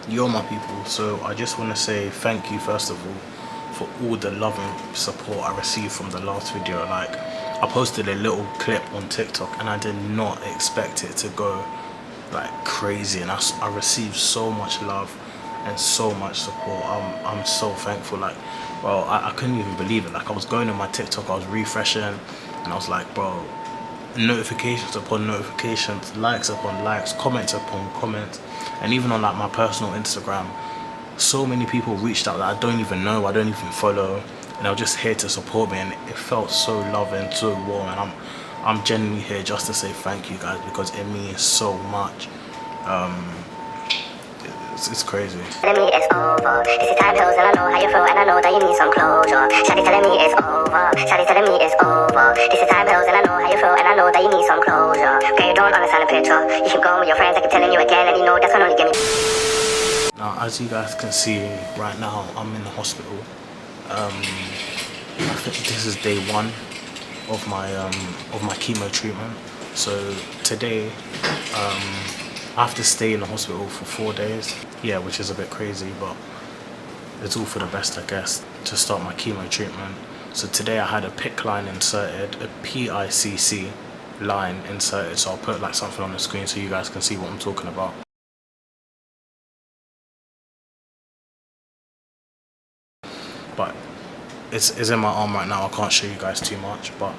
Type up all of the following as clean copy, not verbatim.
You're my people, so I just want to say thank you first of all for all the love and support I received from the last video. Like, I posted a little clip on TikTok and I did not expect it to go like crazy, and I received so much love and so much support. I'm so thankful. Like, bro, I couldn't even believe it. Like, I was going on my TikTok, I was refreshing, and I was like, bro, notifications upon notifications, likes upon likes, comments upon comments, and even on like my personal Instagram, so many people reached out that I don't even know, I don't even follow, and they're just here to support me, and it felt so loving, so warm, and I'm genuinely here just to say thank you guys, because it means so much. It's crazy. Telling me it's over. This is time pills and I know how you feel and I know that you need some closure. Shawty telling me it's over. Shawty telling me it's over. This is time pills and I know how you feel and I know that you need some closure. Okay, you don't understand the picture. You keep going with your friends, I keep telling you again, and you know that's gonna only give me. Now, as you guys can see right now, I'm in the hospital. I think this is day 1 of my chemo treatment. So today, I have to stay in the hospital for 4 days. Yeah, which is a bit crazy, but it's all for the best, I guess, to start my chemo treatment. So today I had a PICC line inserted, a PICC line inserted. So I'll put like something on the screen so you guys can see what I'm talking about. But it's in my arm right now. I can't show you guys too much, but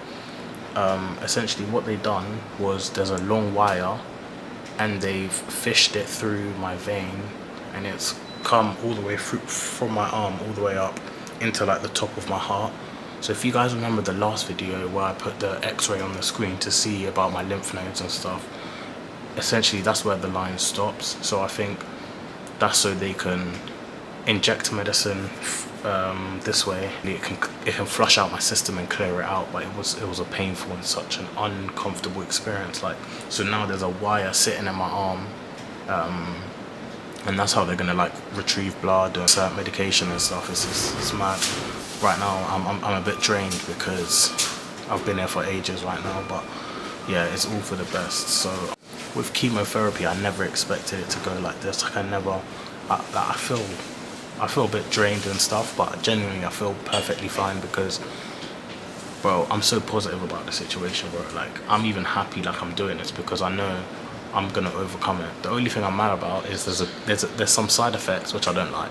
essentially what they done was there's a long wire and they've fished it through my vein, and it's come all the way through from my arm all the way up into like the top of my heart. So if you guys remember the last video where I put the x-ray on the screen to see about my lymph nodes and stuff, essentially that's where the line stops. So I think that's so they can inject medicine this way. It can flush out my system and clear it out, but it was a painful and such an uncomfortable experience. Like, so now there's a wire sitting in my arm, and that's how they're gonna like retrieve blood and certain medication and stuff. It's mad. Right now I'm a bit drained because I've been here for ages right now, but yeah, it's all for the best. So with chemotherapy, I never expected it to go like this. Like, I feel a bit drained and stuff, but genuinely I feel perfectly fine because, bro, I'm so positive about the situation, bro. Like, I'm even happy like I'm doing this because I know I'm gonna overcome it. The only thing I'm mad about is there's some side effects which I don't like.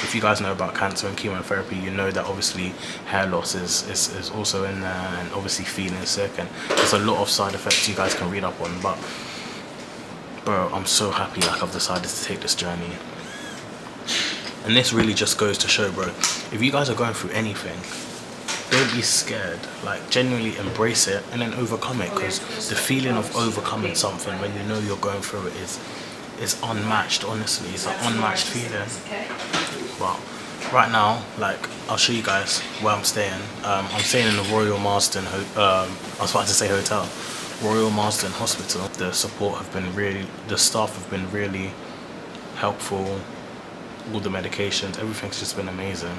If you guys know about cancer and chemotherapy, you know that obviously hair loss is also in there, and obviously feeling sick, and there's a lot of side effects you guys can read up on. But bro, I'm so happy like I've decided to take this journey. And this really just goes to show, bro, if you guys are going through anything, don't be scared. Like, genuinely embrace it and then overcome it, because the feeling of overcoming something when you know you're going through it is unmatched. Honestly, it's an unmatched feeling. But right now, like, I'll show you guys where I'm staying. I'm staying in the Royal Marsden I was about to say hotel, Royal Marsden Hospital. The support have been really, the staff have been really helpful. All the medications, everything's just been amazing.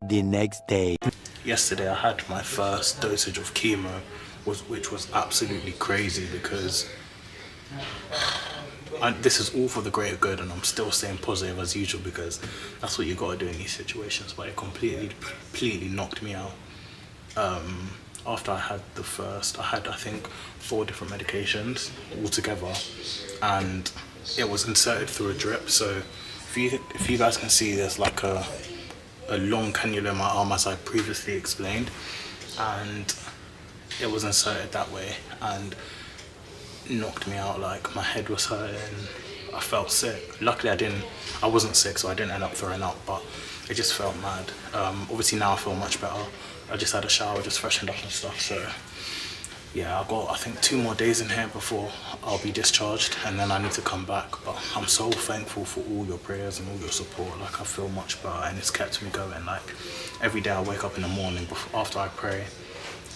The next day, yesterday I had my first dosage of chemo, which was absolutely crazy because this is all for the greater good, and I'm still staying positive as usual because that's what you gotta do in these situations. But it completely knocked me out. After I had the first, I had I think 4 different medications altogether, and it was inserted through a drip. So if you guys can see, there's like a long cannula in my arm, as I previously explained, and it was inserted that way and knocked me out. Like, my head was hurting, I felt sick. Luckily I wasn't sick, so I didn't end up throwing up, but it just felt mad. Obviously now I feel much better. I just had a shower, just freshened up and stuff. So yeah, I've got I think 2 more days in here before I'll be discharged, and then I need to come back. But I'm so thankful for all your prayers and all your support. Like, I feel much better, and it's kept me going. Like, every day I wake up in the morning after I pray,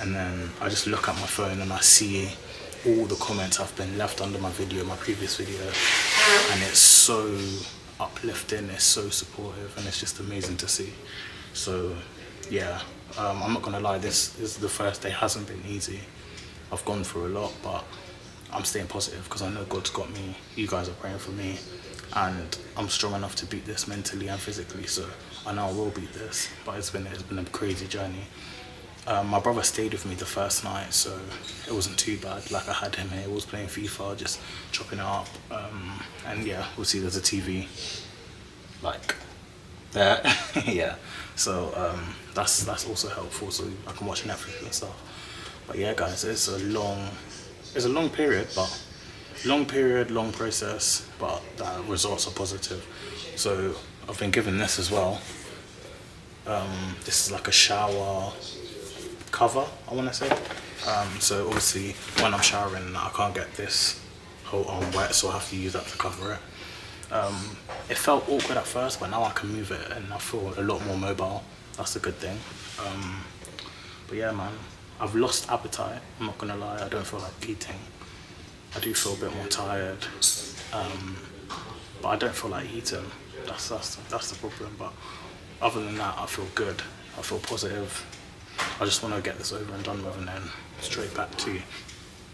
and then I just look at my phone and I see all the comments have been left under my video, my previous video, and it's so uplifting, it's so supportive, and it's just amazing to see. So yeah, I'm not gonna lie, this is the first day, hasn't been easy. I've gone through a lot, but I'm staying positive because I know God's got me. You guys are praying for me, and I'm strong enough to beat this mentally and physically. So I know I will beat this, but it's been a crazy journey. My brother stayed with me the first night, so it wasn't too bad. Like, I had him here, he was playing FIFA, just chopping it up. And yeah, we'll see there's a TV like there. Yeah, so that's also helpful, so I can watch Netflix and stuff. But yeah, guys, it's a long period, but long process, but the results are positive. So I've been given this as well. This is like a shower cover, I want to say. So obviously when I'm showering, I can't get this whole arm wet, so I have to use that to cover it. It felt awkward at first, but now I can move it and I feel a lot more mobile. That's a good thing. But yeah, man, I've lost appetite. I'm not gonna lie, I don't feel like eating. I do feel a bit more tired, but I don't feel like eating. That's the problem. But other than that, I feel good. I feel positive. I just want to get this over and done with, and then straight back to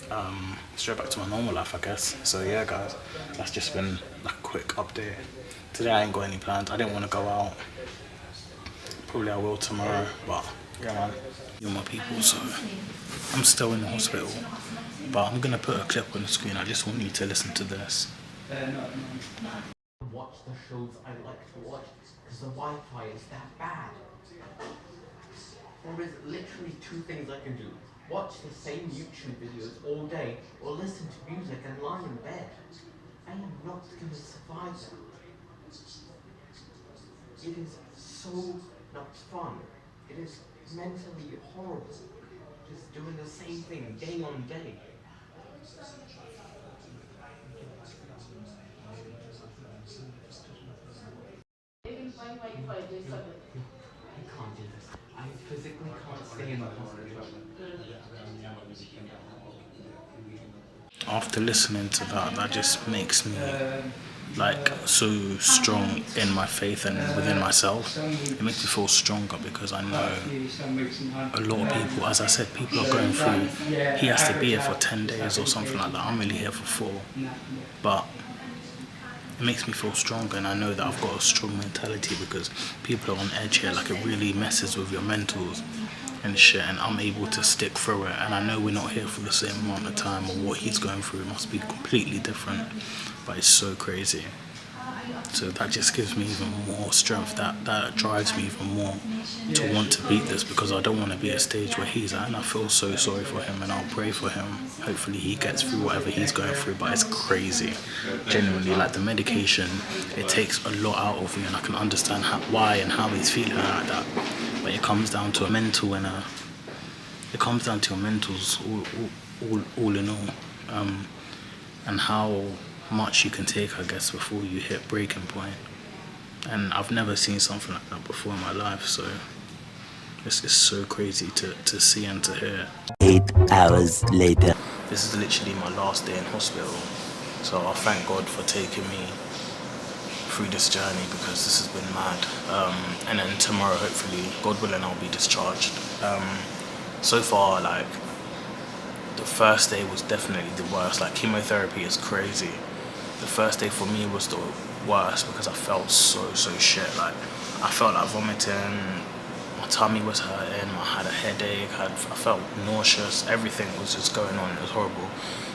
my normal life, I guess. So yeah, guys, that's just been like a quick update. Today I ain't got any plans. I didn't want to go out. Probably I will tomorrow, but yeah, man, you're my people. So I'm still in the hospital, but I'm gonna put a clip on the screen. I just want you to listen to this. Watch the shows I like to watch because the Wi-Fi is that bad. There is literally two things I can do. Watch the same YouTube videos all day or listen to music and lie in bed. I am not going to survive that. It is so not fun. It is mentally horrible. Just doing the same thing day on day. I can't do this. I physically can't stay in the hospital. After listening to that just makes me like so strong in my faith and within myself. It makes me feel stronger because I know a lot of people, as I said, people are going through, he has to be here for 10 days or something like that. I'm really here for 4, but it makes me feel stronger, and I know that I've got a strong mentality because people are on edge here. Like, it really messes with your mentals and shit, and I'm able to stick through it. And I know we're not here for the same amount of time, or what he's going through must be completely different, but it's so crazy. So that just gives me even more strength, that drives me even more to want to beat this, because I don't want to be at a stage where he's at, and I feel so sorry for him, and I'll pray for him. Hopefully he gets through whatever he's going through, but it's crazy. Genuinely, like, the medication, it takes a lot out of you, and I can understand why and how he's feeling like that. But it comes down to a mental and it comes down to your mentals all in all, and how much you can take, I guess, before you hit breaking point. And I've never seen something like that before in my life, so it's so crazy to see and to hear. 8 hours later. This is literally my last day in hospital, so I thank God for taking me through this journey, because this has been mad. And then tomorrow, hopefully, God willing, I'll be discharged. So far, like, the first day was definitely the worst. Like, chemotherapy is crazy. The first day for me was the worst because I felt so shit. Like, I felt like vomiting, my tummy was hurting, I had a headache, I felt nauseous, everything was just going on. It was horrible.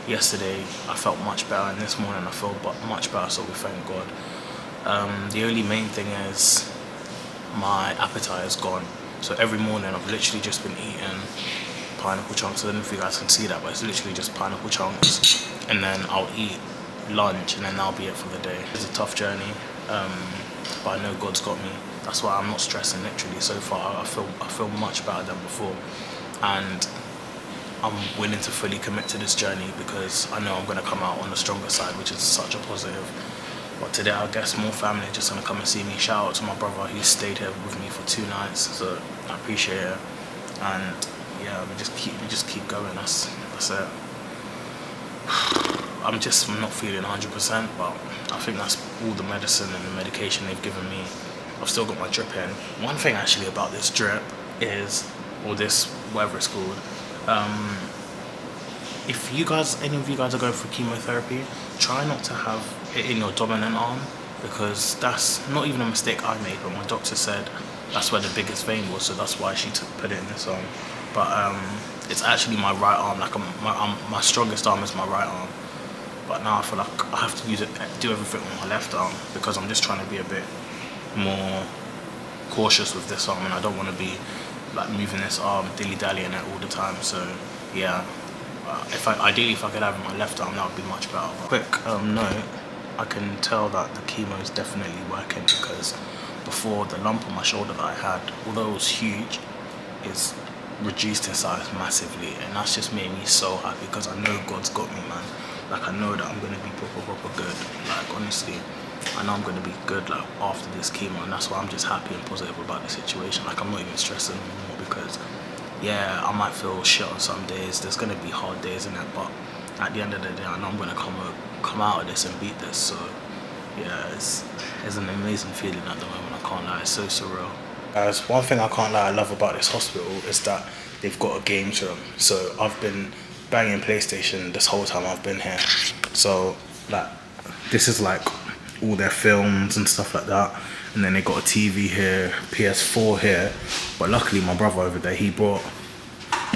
Yesterday I felt much better, and this morning I feel much better, so we thank God. The only main thing is my appetite is gone. So every morning I've literally just been eating pineapple chunks. I don't know if you guys can see that, but it's literally just pineapple chunks, and then I'll eat lunch, and then that'll be it for the day. It's a tough journey, but I know God's got me. That's why I'm not stressing. Literally, so far I feel much better than before, and I'm willing to fully commit to this journey because I know I'm going to come out on the stronger side, which is such a positive. But today I guess more family are just going to come and see me. Shout out to my brother, who stayed here with me for 2 nights, so I appreciate it. And yeah, we just keep going. That's it. I'm not feeling 100%, but I think that's all the medicine and the medication they've given me. I've still got my drip in. One thing actually about this drip is, or this, whatever it's called, if any of you guys are going for chemotherapy, try not to have it in your dominant arm. because that's not even a mistake I made, but my doctor said that's where the biggest vein was, so that's why she put it in this arm. But it's actually my right arm. Like my strongest arm is my right arm, but now I feel like I have to do everything with my left arm, because I'm just trying to be a bit more cautious with this arm, and I don't want to be like moving this arm, dilly-dallying it all the time. So yeah, ideally if I could have my left arm, that would be much better. But quick note, I can tell that the chemo is definitely working, because before, the lump on my shoulder that I had, although it was huge, is reduced in size massively, and that's just made me so happy, because I know God's got me, man. Like, I know that I'm gonna be proper good. Like, honestly, I know I'm gonna be good, like, after this chemo, and that's why I'm just happy and positive about the situation. Like, I'm not even stressing anymore, because yeah, I might feel shit on some days. There's gonna be hard days in it, but at the end of the day, I know I'm gonna come out of this and beat this. So yeah, it's an amazing feeling at the moment. I can't lie, it's so surreal. One thing I can't lie I love about this hospital is that they've got a games room. So I've been banging PlayStation this whole time I've been here. So like, this is like all their films and stuff like that. And then they got a TV here, PS4 here. But luckily my brother over there, he brought.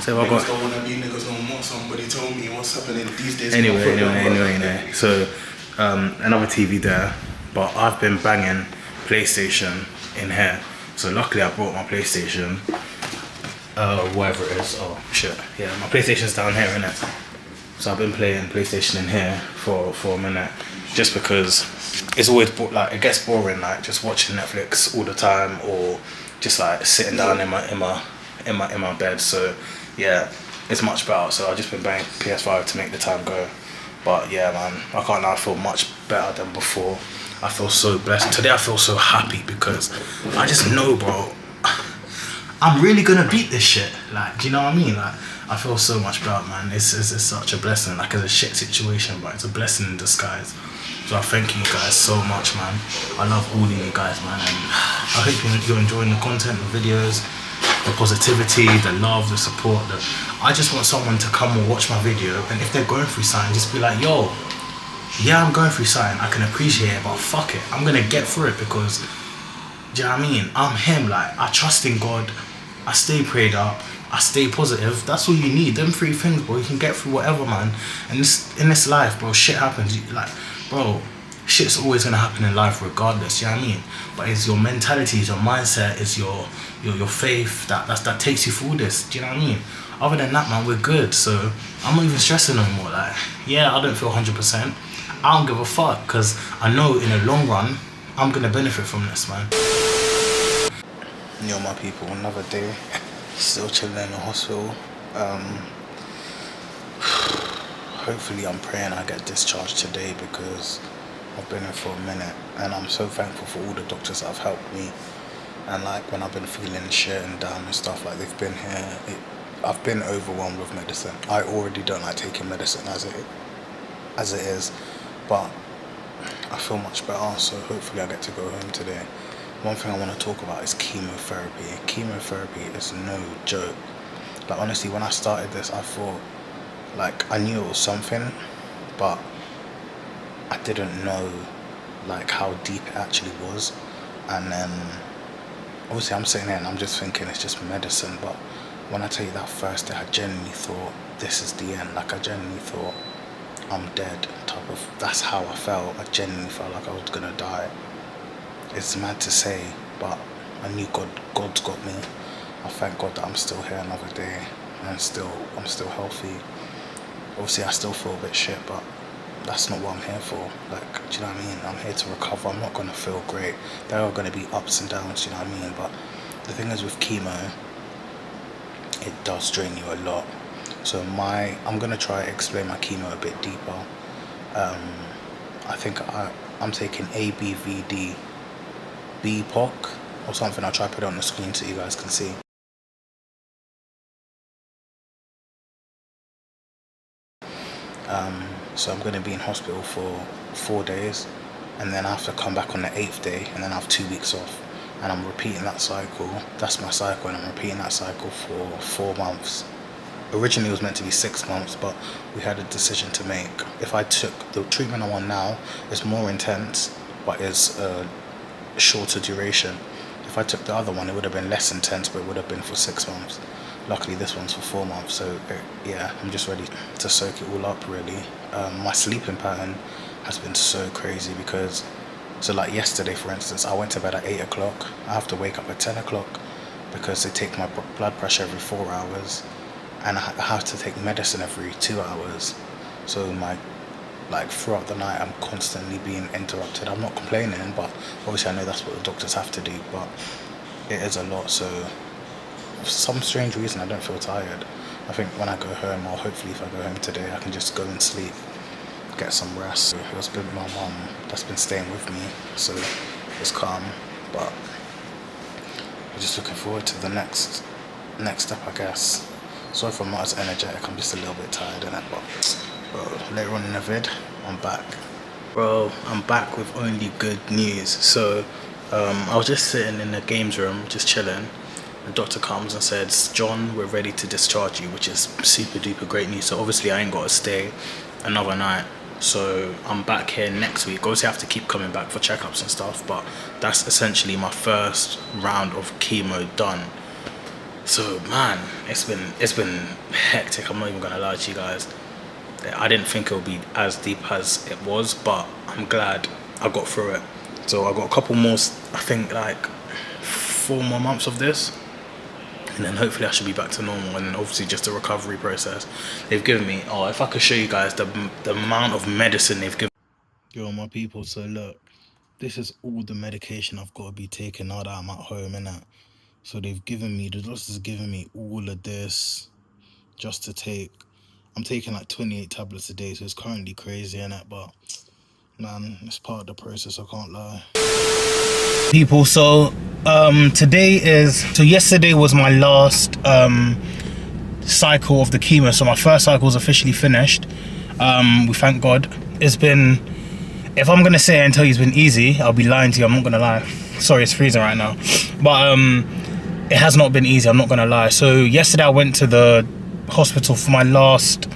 So I got. Niggas don't wanna be niggas no more. Somebody told me what's happening these days. Anyway. So another TV there, but I've been banging PlayStation in here. So luckily I brought my PlayStation, whatever it is. Oh shit, yeah, my PlayStation's down here, innit? So I've been playing PlayStation in here for a minute, just because it's always like, it gets boring, like just watching Netflix all the time, or just like sitting down in my bed. So yeah, it's much better. So I've just been banging PS5 to make the time go. But yeah, man, I can't lie, I feel much better than before. I feel so blessed. Today I feel so happy, because I just know, bro, I'm really gonna beat this shit. Like, do you know what I mean? Like, I feel so much better, man. It's such a blessing. Like, it's a shit situation, but it's a blessing in disguise. So I thank you guys so much, man. I love all of you guys, man, and I hope you're enjoying the content, the videos, the positivity, the love, the support. I just want someone to come and watch my video, and if they're going through something, just be like, yo, yeah, I'm going through something, I can appreciate it, but fuck it, I'm gonna get through it, because, do you know what I mean? I'm him. Like, I trust in God, I stay prayed up, I stay positive. That's all you need. Them three things, bro. You can get through whatever, man. And in this life, bro, shit happens. Like, bro, shit's always gonna happen in life regardless, you know what I mean? But it's your mentality, it's your mindset, it's your faith that takes you through this, do you know what I mean? Other than that, man, we're good. So I'm not even stressing no more. Like, yeah, I don't feel 100%. I don't give a fuck, because I know in the long run I'm gonna benefit from this, man. Yo, my people, another day, still chilling in the hospital. Hopefully, I'm praying I get discharged today, because I've been here for a minute, and I'm so thankful for all the doctors that have helped me. And like, when I've been feeling shit and down and stuff, like, they've been here. I've been overwhelmed with medicine. I already don't like taking medicine as it is, but I feel much better, so hopefully I get to go home today. One thing I want to talk about is chemotherapy. Chemotherapy is no joke. Like, honestly, when I started this, I thought, like, I knew it was something, but I didn't know, like, how deep it actually was. And then obviously I'm sitting here and I'm just thinking it's just medicine, but when I tell you that first day, I genuinely thought this is the end. Like, I genuinely thought I'm dead, type of. That's how I felt. I genuinely felt like I was gonna die. It's mad to say, but I knew God's got me. I thank God that I'm still here another day, and I'm still healthy. Obviously I still feel a bit shit, but that's not what I'm here for. Like, do you know what I mean? I'm here to recover. I'm not gonna feel great. There are gonna be ups and downs, do you know what I mean? But the thing is, with chemo, it does drain you a lot. So I'm gonna try to explain my chemo a bit deeper. I think I'm taking ABVD BPOC or something. I'll try to put it on the screen so you guys can see. So I'm going to be in hospital for 4 days, and then I have to come back on the 8th day, and then I have 2 weeks off, and I'm repeating that cycle. That's my cycle, and I'm repeating that cycle for 4 months. Originally it was meant to be 6 months, but we had a decision to make. If I took the treatment I'm on now, it's more intense, but it's a shorter duration. If I took the other one, it would have been less intense, but it would have been for 6 months. Luckily this one's for 4 months, so yeah, I'm just ready to soak it all up really. My sleeping pattern has been so crazy because, so like yesterday for instance, I went to bed at 8 o'clock. I have to wake up at 10 o'clock because they take my blood pressure every 4 hours, and I have to take medicine every 2 hours. So like throughout the night I'm constantly being interrupted. I'm not complaining, but obviously I know that's what the doctors have to do, but it is a lot. So for some strange reason I don't feel tired. I think when I go home, or hopefully if I go home today, I can just go and sleep, get some rest. So it's been my mum that's been staying with me, so it's calm, but I'm just looking forward to the next step, I guess. Sorry if I'm not as energetic, I'm just a little bit tired in it, but bro, later on in the vid, I'm back. Bro, I'm back with only good news. So I was just sitting in the games room, just chilling. The doctor comes and says, John, we're ready to discharge you, which is super duper great news. So obviously I ain't got to stay another night. So I'm back here next week. Obviously I have to keep coming back for checkups and stuff, but that's essentially my first round of chemo done. So man, it's been hectic. I'm not even gonna lie to you guys. I didn't think it would be as deep as it was, but I'm glad I got through it. So I got a couple more, I think like 4 more months of this, and then hopefully I should be back to normal. And then obviously just a recovery process. They've given me, oh, if I could show you guys the amount of medicine they've given. Yo, my people, so look, this is all the medication I've got to be taking now that I'm at home and that. So they've given me, the doctor's given me all of this just to take. I'm taking like 28 tablets a day, so it's currently crazy in it, but man, it's part of the process, I can't lie. People, so yesterday was my last cycle of the chemo. So my first cycle was officially finished. We thank God. It's been, if I'm gonna say it and tell you it's been easy, I'll be lying to you. I'm not gonna lie. Sorry, it's freezing right now, but it has not been easy, I'm not gonna lie. So yesterday I went to the hospital for my last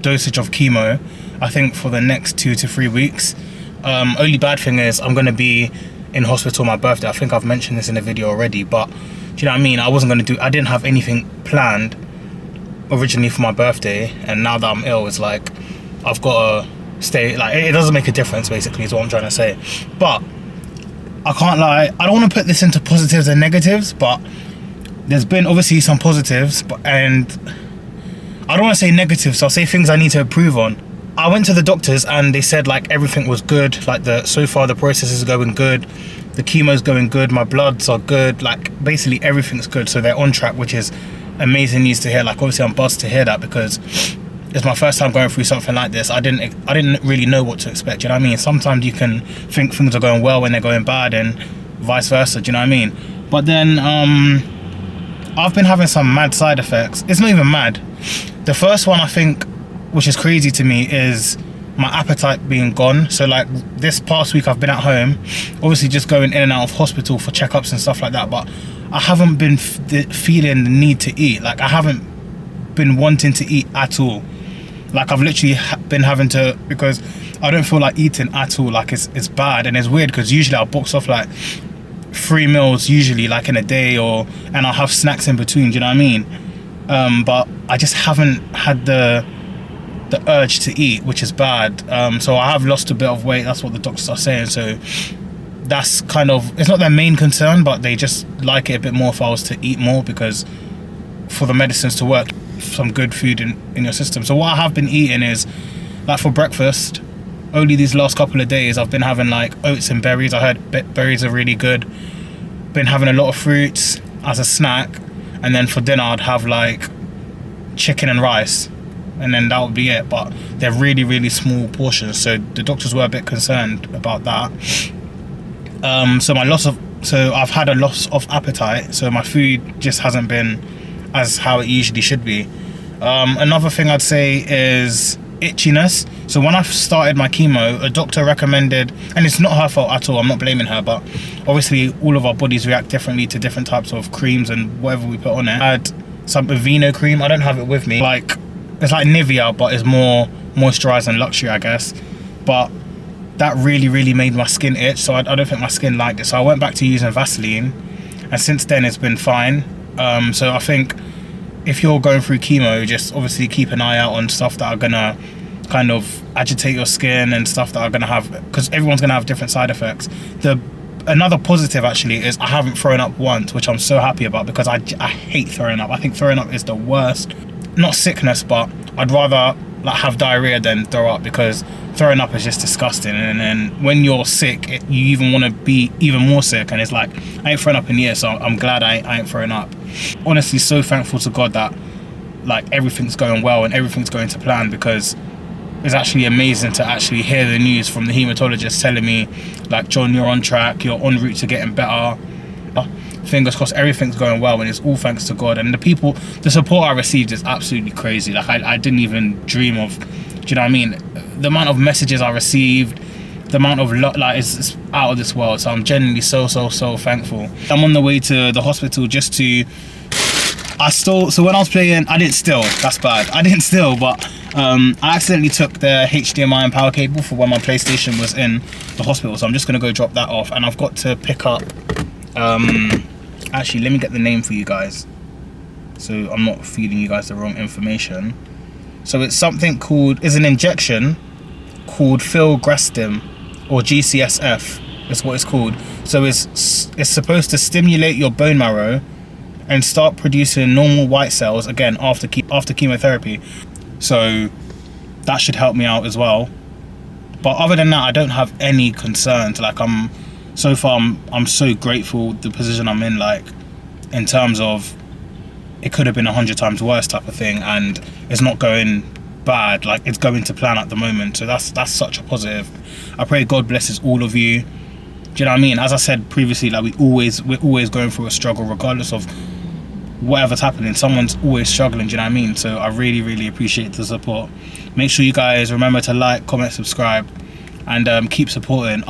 dosage of chemo, I think for the next 2 to 3 weeks. Only bad thing is I'm gonna be in hospital on my birthday. I think I've mentioned this in the video already, but do you know what I mean? I didn't have anything planned originally for my birthday, and now that I'm ill, it's like I've got to stay. Like, it doesn't make a difference basically is what I'm trying to say. But I can't lie, I don't want to put this into positives and negatives, but there's been obviously some positives, and I don't want to say negatives, so I'll say things I need to improve on. I went to the doctors and they said like everything was good, like so far the process is going good, the chemo's going good, my bloods are good, like basically everything's good, so they're on track, which is amazing news to hear. Like obviously I'm buzzed to hear that because it's my first time going through something like this. I didn't really know what to expect, you know what I mean? Sometimes you can think things are going well when they're going bad, and vice versa, do you know what I mean? But then I've been having some mad side effects. It's not even mad. The first one, I think, which is crazy to me, is my appetite being gone. So like this past week I've been at home, obviously just going in and out of hospital for checkups and stuff like that, but I haven't been feeling the need to eat. Like I haven't been wanting to eat at all. Like I've literally been having to, because I don't feel like eating at all. Like it's bad, and it's weird because usually I'll box off like 3 meals usually like in a day, and I'll have snacks in between, do you know what I mean? But I just haven't had the urge to eat, which is bad. So I have lost a bit of weight, that's what the doctors are saying. So that's kind of, it's not their main concern, but they just like it a bit more if I was to eat more, because for the medicines to work, some good food in your system. So what I have been eating is, like for breakfast, only these last couple of days I've been having like oats and berries. I heard berries are really good. Been having a lot of fruits as a snack, and then for dinner I'd have like chicken and rice, and then that would be it. But they're really, really small portions, so the doctors were a bit concerned about that. So I've had a loss of appetite, so my food just hasn't been as how it usually should be. Another thing I'd say is itchiness. So when I started my chemo, a doctor recommended, and it's not her fault at all, I'm not blaming her, but obviously all of our bodies react differently to different types of creams and whatever we put on it. I had some Aveeno cream, I don't have it with me, like it's like Nivea, but it's more moisturized and luxury, I guess. But that really made my skin itch. So I don't think my skin liked it. So I went back to using Vaseline, and since then it's been fine. So I think if you're going through chemo, just obviously keep an eye out on stuff that are gonna kind of agitate your skin and stuff that are gonna have, because everyone's gonna have different side effects. Another positive actually is I haven't thrown up once, which I'm so happy about, because I hate throwing up. I think throwing up is the worst. Not sickness, but I'd rather like have diarrhea than throw up, because throwing up is just disgusting. And then when you're sick, you even want to be even more sick, and it's like, I ain't thrown up in years, so I'm glad I ain't throwing up. Honestly, so thankful to God that like everything's going well and everything's going to plan, because it's actually amazing to actually hear the news from the hematologist telling me like, John, you're on track, you're en route to getting better. Fingers crossed, everything's going well, and it's all thanks to God. And the support I received is absolutely crazy. Like I didn't even dream of, do you know what I mean? The amount of messages I received, the amount of like, it's out of this world. So I'm genuinely so thankful. I'm on the way to the hospital just to, so when I was playing, I didn't steal, that's bad. I didn't steal, but I accidentally took the HDMI and power cable for when my PlayStation was in the hospital. So I'm just gonna go drop that off, and I've got to pick up, actually, let me get the name for you guys, so I'm not feeding you guys the wrong information. So it's something called, is an injection called filgrastim, or GCSF is what it's called. So it's supposed to stimulate your bone marrow and start producing normal white cells again after chemotherapy. So that should help me out as well. But other than that, I don't have any concerns. Like so far I'm so grateful the position I'm in, like in terms of it could have been 100 times worse type of thing, and it's not going bad, like it's going to plan at the moment. So that's such a positive. I pray God blesses all of you. Do you know what I mean? As I said previously, like we're always going through a struggle, regardless of whatever's happening. Someone's always struggling, do you know what I mean? So I really appreciate the support. Make sure you guys remember to like, comment, subscribe, and keep supporting.